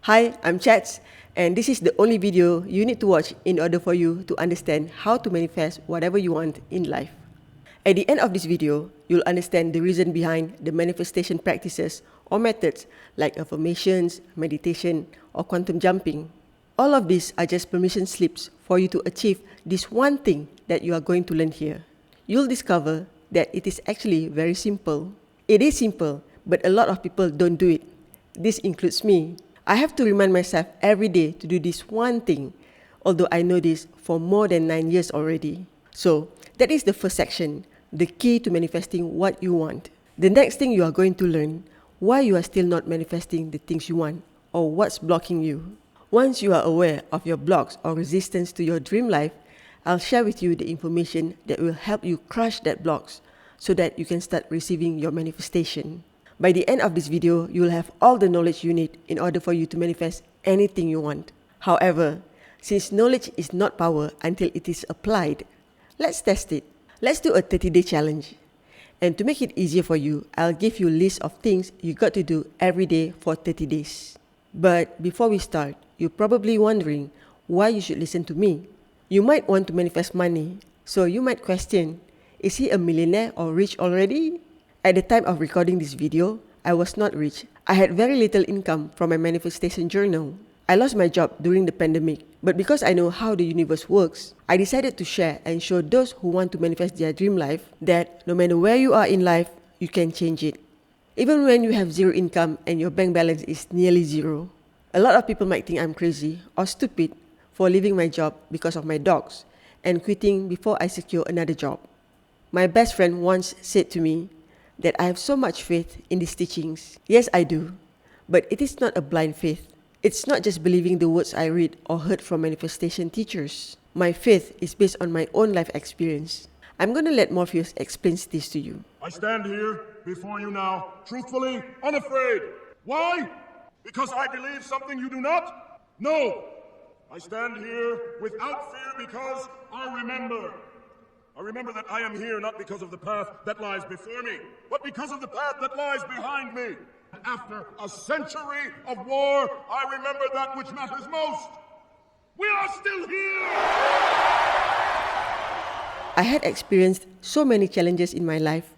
Hi, I'm Chats, and this is the only video you need to watch in order for you to understand how to manifest whatever you want in life. At the end of this video, you'll understand the reason behind the manifestation practices or methods like affirmations, meditation, or quantum jumping. All of these are just permission slips for you to achieve this one thing that you are going to learn here. You'll discover that it is actually very simple. It is simple, but a lot of people don't do it. This includes me. I have to remind myself every day to do this one thing, although I know this for more than 9 years already. So, that is the first section, the key to manifesting what you want. The next thing you are going to learn, why you are still not manifesting the things you want, or what's blocking you. Once you are aware of your blocks or resistance to your dream life, I'll share with you the information that will help you crush that blocks so that you can start receiving your manifestation. By the end of this video, you will have all the knowledge you need in order for you to manifest anything you want. However, since knowledge is not power until it is applied, let's test it. Let's do a 30-day challenge. And to make it easier for you, I'll give you a list of things you got to do every day for 30 days. But before we start, you're probably wondering why you should listen to me. You might want to manifest money, so you might question, is he a millionaire or rich already? At the time of recording this video, I was not rich. I had very little income from my manifestation journal. I lost my job during the pandemic, but because I know how the universe works, I decided to share and show those who want to manifest their dream life that no matter where you are in life, you can change it. Even when you have zero income and your bank balance is nearly zero. A lot of people might think I'm crazy or stupid for leaving my job because of my dogs and quitting before I secure another job. My best friend once said to me that I have so much faith in these teachings. Yes, I do. But it is not a blind faith. It's not just believing the words I read or heard from manifestation teachers. My faith is based on my own life experience. I'm going to let Morpheus explain this to you. I stand here before you now, truthfully, unafraid. Why? Because I believe something you do not? No. I stand here without fear because I remember. I remember that I am here not because of the path that lies before me, but because of the path that lies behind me. After a century of war, I remember that which matters most. We are still here! I had experienced so many challenges in my life,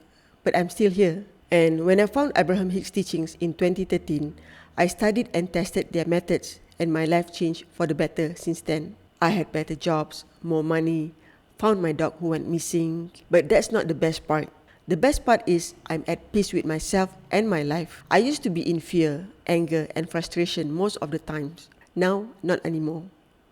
but I'm still here. And when I found Abraham Hicks' teachings in 2013, I studied and tested their methods, and my life changed for the better since then. I had better jobs, more money, found my dog who went missing. But that's not the best part. The best part is I'm at peace with myself and my life. I used to be in fear, anger, and frustration most of the times. Now, not anymore.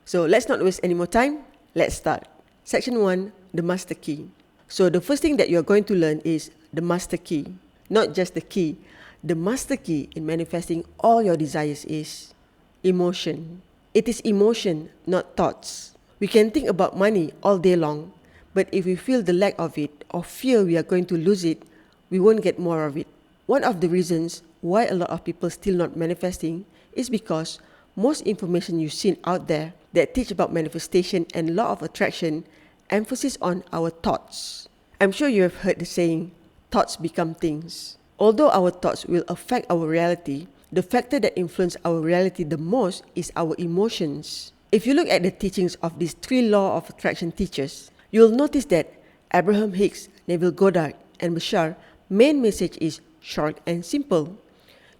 So let's not waste any more time. Let's start. Section 1, the master key. So the first thing that you're going to learn is the master key. Not just the key. The master key in manifesting all your desires is emotion. It is emotion, not thoughts. We can think about money all day long, but if we feel the lack of it or fear we are going to lose it, we won't get more of it. One of the reasons why a lot of people still not manifesting is because most information you've seen out there that teach about manifestation and law of attraction emphasis on our thoughts. I'm sure you have heard the saying, thoughts become things. Although our thoughts will affect our reality, the factor that influences our reality the most is our emotions. If you look at the teachings of these 3 law of attraction teachers, you'll notice that Abraham Hicks, Neville Goddard, and Bashar main message is short and simple.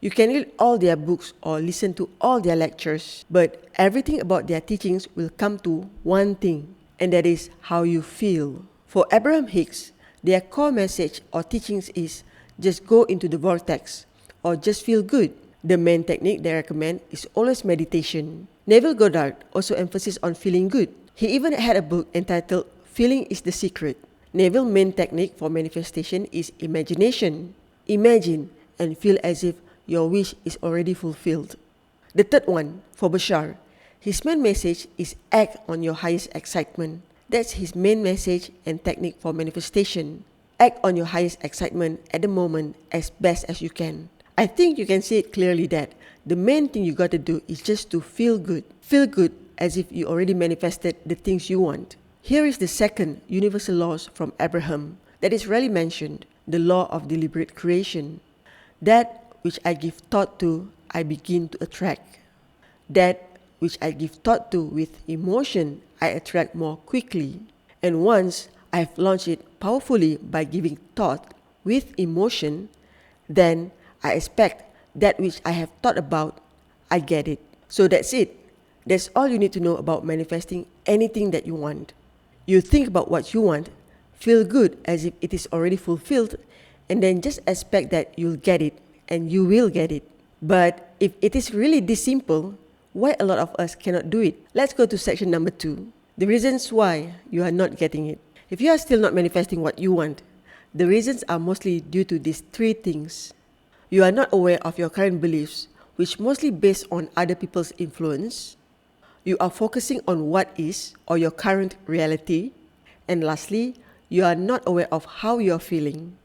You can read all their books or listen to all their lectures, but everything about their teachings will come to one thing, and that is how you feel. For Abraham Hicks, their core message or teachings is just go into the vortex or just feel good. The main technique they recommend is always meditation. Neville Goddard also emphasizes on feeling good. He even had a book entitled Feeling is the Secret. Neville's main technique for manifestation is imagination. Imagine and feel as if your wish is already fulfilled. The third one, for Bashar, his main message is act on your highest excitement. That's his main message and technique for manifestation. Act on your highest excitement at the moment as best as you can. I think you can see it clearly that the main thing you got to do is just to feel good. Feel good as if you already manifested the things you want. Here is the second universal law from Abraham that is rarely mentioned, the law of deliberate creation. That which I give thought to, I begin to attract. That which I give thought to with emotion, I attract more quickly. And once I've launched it powerfully by giving thought with emotion, then I expect that which I have thought about, I get it. So that's it. That's all you need to know about manifesting anything that you want. You think about what you want, feel good as if it is already fulfilled, and then just expect that you'll get it, and you will get it. But if it is really this simple, why a lot of us cannot do it? Let's go to section number 2. The reasons why you are not getting it. If you are still not manifesting what you want, the reasons are mostly due to these 3 things. You are not aware of your current beliefs, which mostly based on other people's influence. You are focusing on what is or your current reality. And lastly, you are not aware of how you are feeling.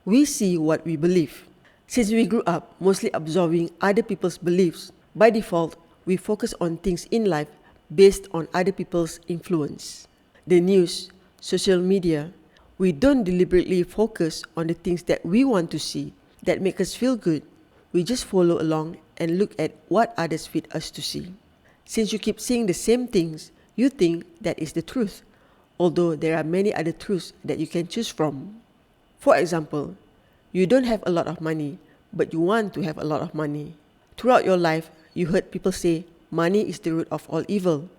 We see what we believe. Since we grew up mostly absorbing other people's beliefs, by default, we focus on things in life based on other people's influence. The news, social media, we don't deliberately focus on the things that we want to see, that make us feel good. We just follow along and look at what others feed us to see. Since you keep seeing the same things, you think that is the truth, although there are many other truths that you can choose from. For example, you don't have a lot of money, but you want to have a lot of money. Throughout your life, you heard people say, money is the root of all evil,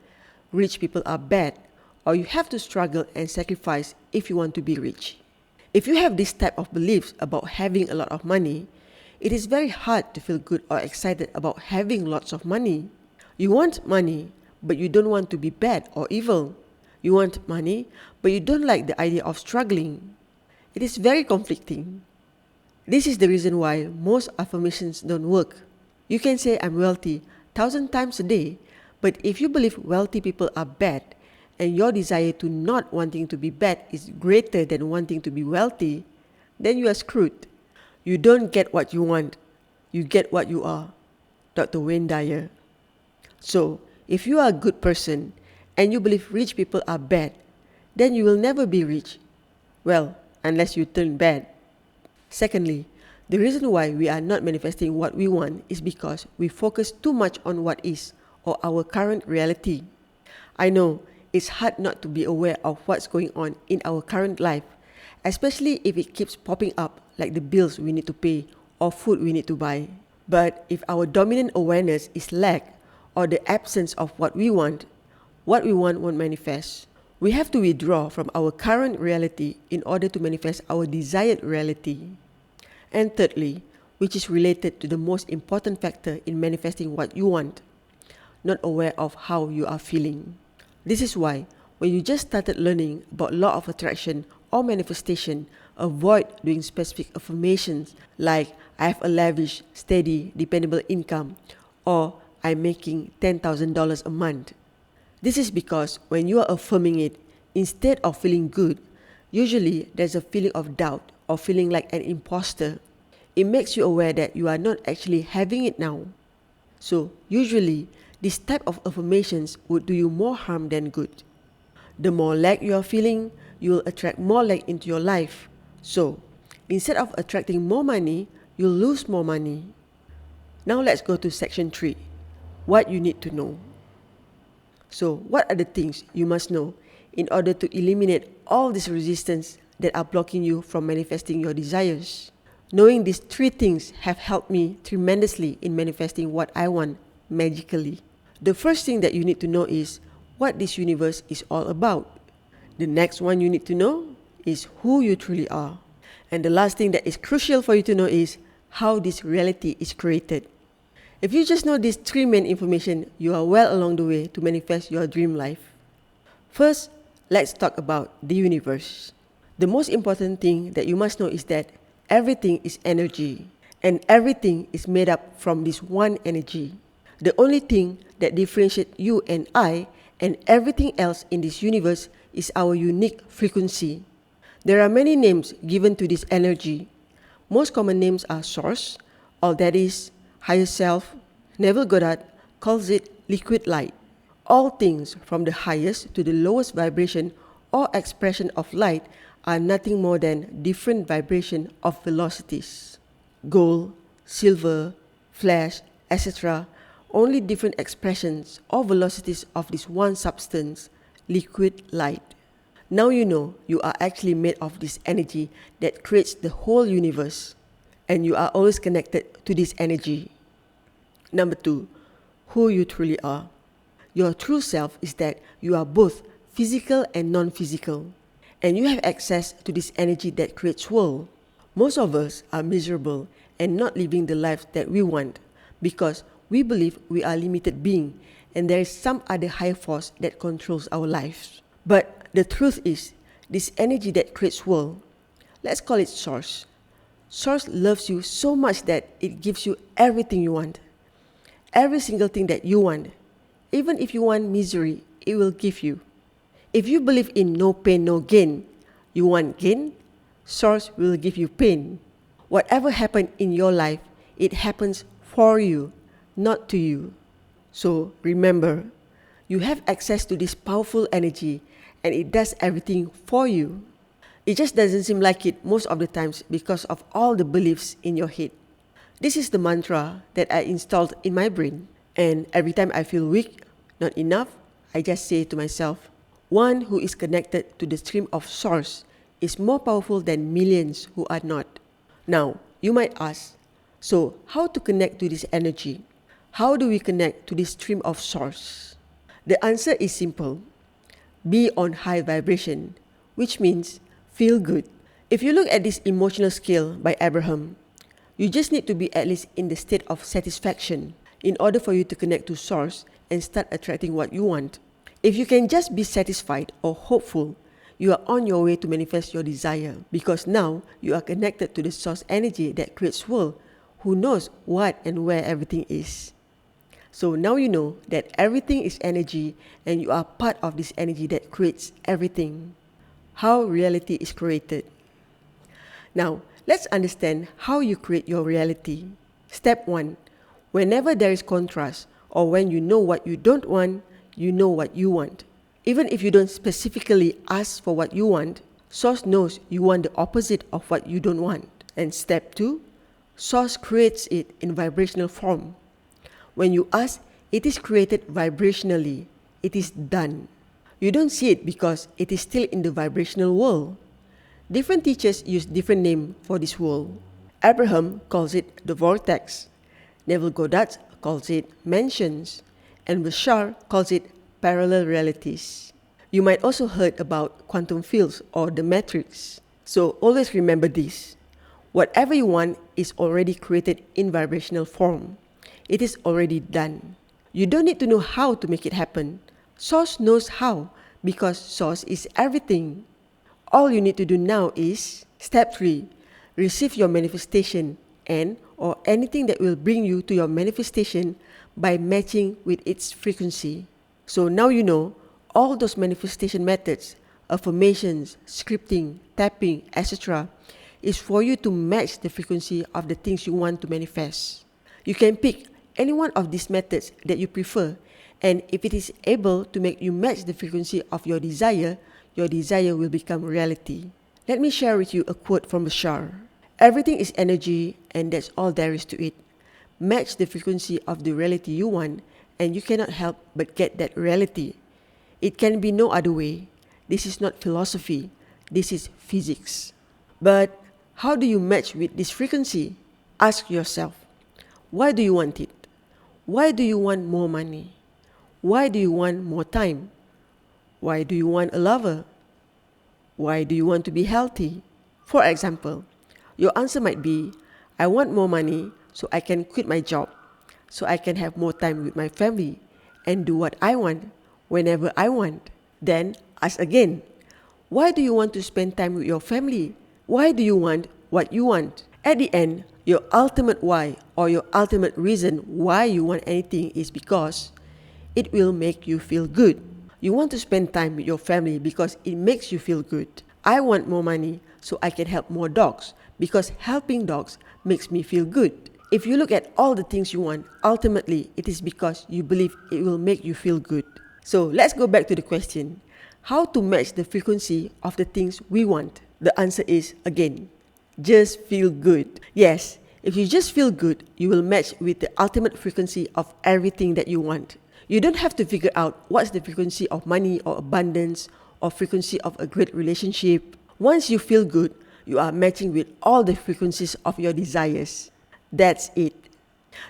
rich people are bad, or you have to struggle and sacrifice if you want to be rich. If you have this type of beliefs about having a lot of money, it is very hard to feel good or excited about having lots of money. You want money, but you don't want to be bad or evil. You want money, but you don't like the idea of struggling. It is very conflicting. This is the reason why most affirmations don't work. You can say I'm wealthy 1,000 times a day, but if you believe wealthy people are bad and your desire to not wanting to be bad is greater than wanting to be wealthy, then you are screwed. You don't get what you want, you get what you are. Dr. Wayne Dyer. So, if you are a good person and you believe rich people are bad, then you will never be rich. Well, unless you turn bad. Secondly, the reason why we are not manifesting what we want is because we focus too much on what is or our current reality. I know it's hard not to be aware of what's going on in our current life, especially if it keeps popping up like the bills we need to pay or food we need to buy. But if our dominant awareness is lack or the absence of what we want won't manifest. We have to withdraw from our current reality in order to manifest our desired reality. And thirdly, which is related to the most important factor in manifesting what you want, not aware of how you are feeling. This is why, when you just started learning about law of attraction or manifestation, avoid doing specific affirmations like I have a lavish, steady, dependable income or I'm making $10,000 a month. This is because when you are affirming it, instead of feeling good, usually there's a feeling of doubt or feeling like an imposter. It makes you aware that you are not actually having it now. So usually, this type of affirmations would do you more harm than good. The more lack you are feeling, you will attract more lack into your life. So, instead of attracting more money, you'll lose more money. Now let's go to section 3. What you need to know. So, what are the things you must know in order to eliminate all this resistance that are blocking you from manifesting your desires? Knowing these 3 things have helped me tremendously in manifesting what I want magically. The first thing that you need to know is what this universe is all about. The next one you need to know is who you truly are. And the last thing that is crucial for you to know is how this reality is created. If you just know these 3 main information, you are well along the way to manifest your dream life. First, let's talk about the universe. The most important thing that you must know is that everything is energy, and everything is made up from this one energy. The only thing that differentiates you and I and everything else in this universe is our unique frequency. There are many names given to this energy. Most common names are source, or that is, higher self. Neville Goddard calls it liquid light. All things from the highest to the lowest vibration or expression of light are nothing more than different vibration of velocities. Gold, silver, flash, etc. only different expressions or velocities of this one substance, liquid light. Now you know you are actually made of this energy that creates the whole universe, and you are always connected to this energy. Number 2, who you truly are. Your true self is that you are both physical and non-physical, and you have access to this energy that creates world. Most of us are miserable and not living the life that we want because we believe we are limited being and there is some other higher force that controls our lives. But the truth is, this energy that creates world, let's call it Source. Source loves you so much that it gives you everything you want. Every single thing that you want. Even if you want misery, it will give you. If you believe in no pain, no gain, you want gain, Source will give you pain. Whatever happens in your life, it happens for you, not to you. So remember, you have access to this powerful energy and it does everything for you. It just doesn't seem like it most of the times because of all the beliefs in your head. This is the mantra that I installed in my brain. And every time I feel weak, not enough, I just say to myself, one who is connected to the stream of Source is more powerful than millions who are not. Now, you might ask, so how to connect to this energy? How do we connect to this stream of Source? The answer is simple. Be on high vibration, which means feel good. If you look at this emotional scale by Abraham, you just need to be at least in the state of satisfaction in order for you to connect to Source and start attracting what you want. If you can just be satisfied or hopeful, you are on your way to manifest your desire because now you are connected to the Source energy that creates world, who knows what and where everything is. So now you know that everything is energy and you are part of this energy that creates everything. How reality is created. Now, let's understand how you create your reality. Step 1. Whenever there is contrast or when you know what you don't want, you know what you want. Even if you don't specifically ask for what you want, Source knows you want the opposite of what you don't want. And step 2, Source creates it in vibrational form. When you ask, it is created vibrationally. It is done. You don't see it because it is still in the vibrational world. Different teachers use different names for this world. Abraham calls it the vortex. Neville Goddard calls it mansions. And Bashar calls it parallel realities. You might also heard about quantum fields or the matrix. So always remember this. Whatever you want is already created in vibrational form. It is already done. You don't need to know how to make it happen. Source knows how because Source is everything. All you need to do now is step 3. Receive your manifestation and or anything that will bring you to your manifestation by matching with its frequency. So now you know all those manifestation methods, affirmations, scripting, tapping, etc. is for you to match the frequency of the things you want to manifest. You can pick any one of these methods that you prefer, and if it is able to make you match the frequency of your desire will become reality. Let me share with you a quote from Bashar. Everything is energy and that's all there is to it. Match the frequency of the reality you want and you cannot help but get that reality. It can be no other way. This is not philosophy. This is physics. But how do you match with this frequency? Ask yourself, why do you want it? Why do you want more money? Why do you want more time? Why do you want a lover? Why do you want to be healthy? For example, your answer might be, I want more money so I can quit my job, so I can have more time with my family and do what I want whenever I want. Then ask again, why do you want to spend time with your family? Why do you want what you want? At the end, your ultimate why or your ultimate reason why you want anything is because it will make you feel good. You want to spend time with your family because it makes you feel good. I want more money so I can help more dogs because helping dogs makes me feel good. If you look at all the things you want, ultimately it is because you believe it will make you feel good. So let's go back to the question. How to match the frequency of the things we want? The answer is, again, just feel good. Yes, If you just feel good, you will match with the ultimate frequency of everything that you want. You don't have to figure out what's the frequency of money or abundance or frequency of a great relationship. Once you feel good, you are matching with all the frequencies of your desires. That's it.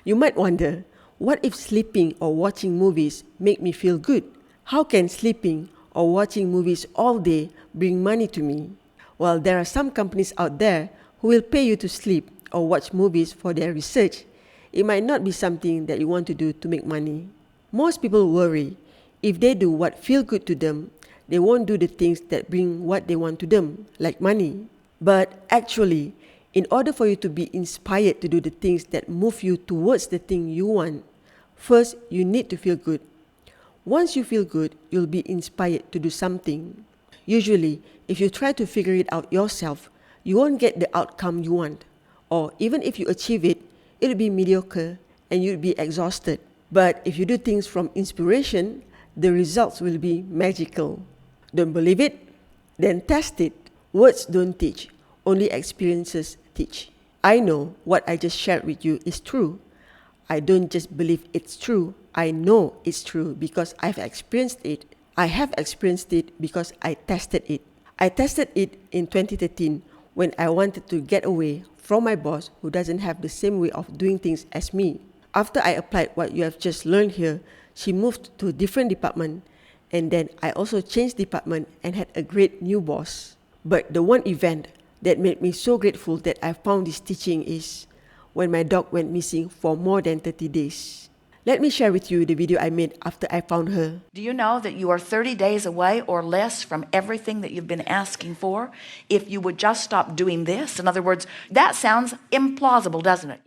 You might wonder, what if sleeping or watching movies make me feel good? How can sleeping or watching movies all day bring money to me? Well, there are some companies out there who will pay you to sleep or watch movies for their research. It might not be something that you want to do to make money. Most people worry if they do what feels good to them, they won't do the things that bring what they want to them, like money. But actually, in order for you to be inspired to do the things that move you towards the thing you want, first you need to feel good. Once you feel good, you'll be inspired to do something. Usually, if you try to figure it out yourself, you won't get the outcome you want. Or even if you achieve it, it'll be mediocre and you'll be exhausted. But if you do things from inspiration, the results will be magical. Don't believe it? Then test it. Words don't teach, only experiences teach. I know what I just shared with you is true. I don't just believe it's true, I know it's true because I've experienced it. I have experienced it because I tested it. I tested it in 2013 when I wanted to get away from my boss who doesn't have the same way of doing things as me. After I applied what you have just learned here, she moved to a different department, and then I also changed department and had a great new boss. But the one event that made me so grateful that I found this teaching is when my dog went missing for more than 30 days. Let me share with you the video I made after I found her. Do you know that you are 30 days away or less from everything that you've been asking for if you would just stop doing this? In other words, that sounds implausible, doesn't it?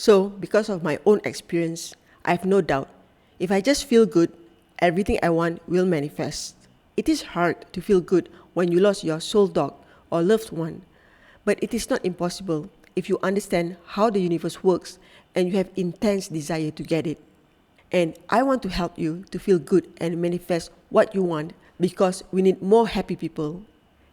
So, because of my own experience, I have no doubt, if I just feel good, everything I want will manifest. It is hard to feel good when you lost your soul dog or loved one, but it is not impossible if you understand how the universe works and you have intense desire to get it. And I want to help you to feel good and manifest what you want because we need more happy people.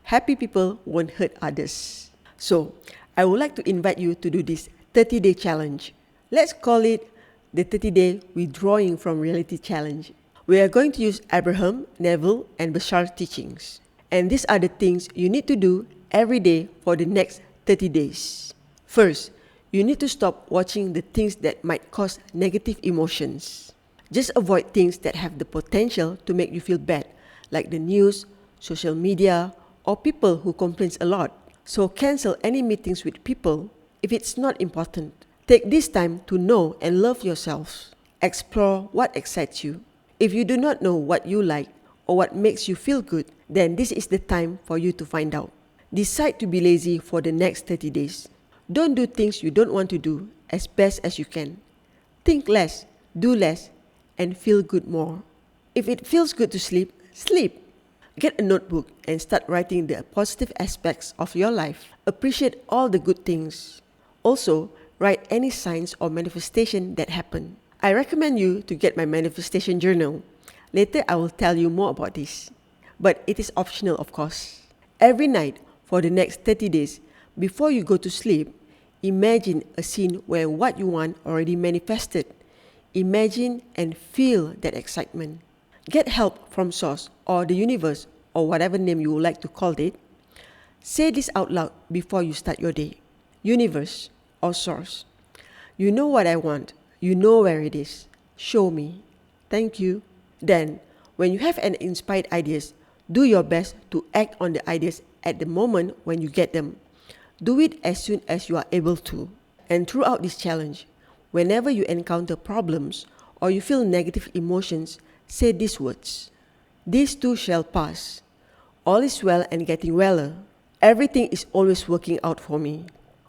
Happy people won't hurt others. So, I would like to invite you to do this 30-day challenge. Let's call it the 30-day withdrawing from reality challenge. We are going to use Abraham, Neville, and Bashar teachings. And these are the things you need to do every day for the next 30 days. First, you need to stop watching the things that might cause negative emotions. Just avoid things that have the potential to make you feel bad, like the news, social media, or people who complain a lot. So cancel any meetings with people if it's not important. Take this time to know and love yourself. Explore what excites you. If you do not know what you like or what makes you feel good, then this is the time for you to find out. Decide to be lazy for the next 30 days. Don't do things you don't want to do as best as you can. Think less, do less, and feel good more. If it feels good to sleep, sleep. Get a notebook and start writing the positive aspects of your life. Appreciate all the good things. Also, write any signs or manifestation that happen. I recommend you to get my manifestation journal. Later, I will tell you more about this. But it is optional, of course. Every night for the next 30 days, before you go to sleep, imagine a scene where what you want already manifested. Imagine and feel that excitement. Get help from Source or the universe or whatever name you would like to call it. Say this out loud before you start your day. Universe or Source, you know what I want. You know where it is. Show me. Thank you. Then, when you have an inspired ideas, do your best to act on the ideas at the moment when you get them. Do it as soon as you are able to. And throughout this challenge, whenever you encounter problems or you feel negative emotions, say these words. This too shall pass. All is well and getting weller. Everything is always working out for me.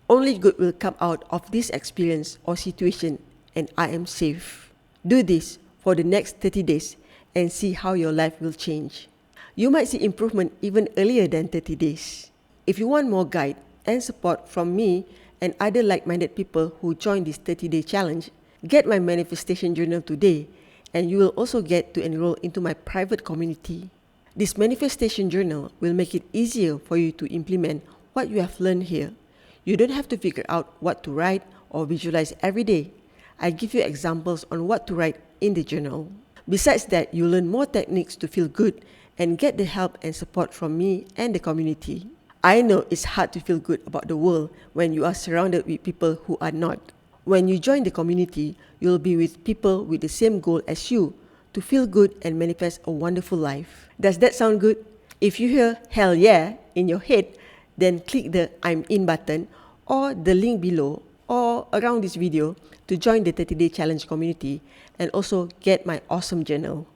Only good will come out of this experience or situation, and I am safe. Do this for the next 30 days and see how your life will change. You might see improvement even earlier than 30 days. If you want more guide and support from me and other like-minded people who join this 30-day challenge, get my manifestation journal today, and you will also get to enroll into my private community. This manifestation journal will make it easier for you to implement what you have learned here. You don't have to figure out what to write or visualize every day. I give you examples on what to write in the journal. Besides that, you learn more techniques to feel good and get the help and support from me and the community. I know it's hard to feel good about the world when you are surrounded with people who are not. When you join the community, you'll be with people with the same goal as you, to feel good and manifest a wonderful life. Does that sound good? If you hear hell yeah in your head, then click the I'm in button or the link below or around this video to join the 30-day challenge community and also get my awesome journal.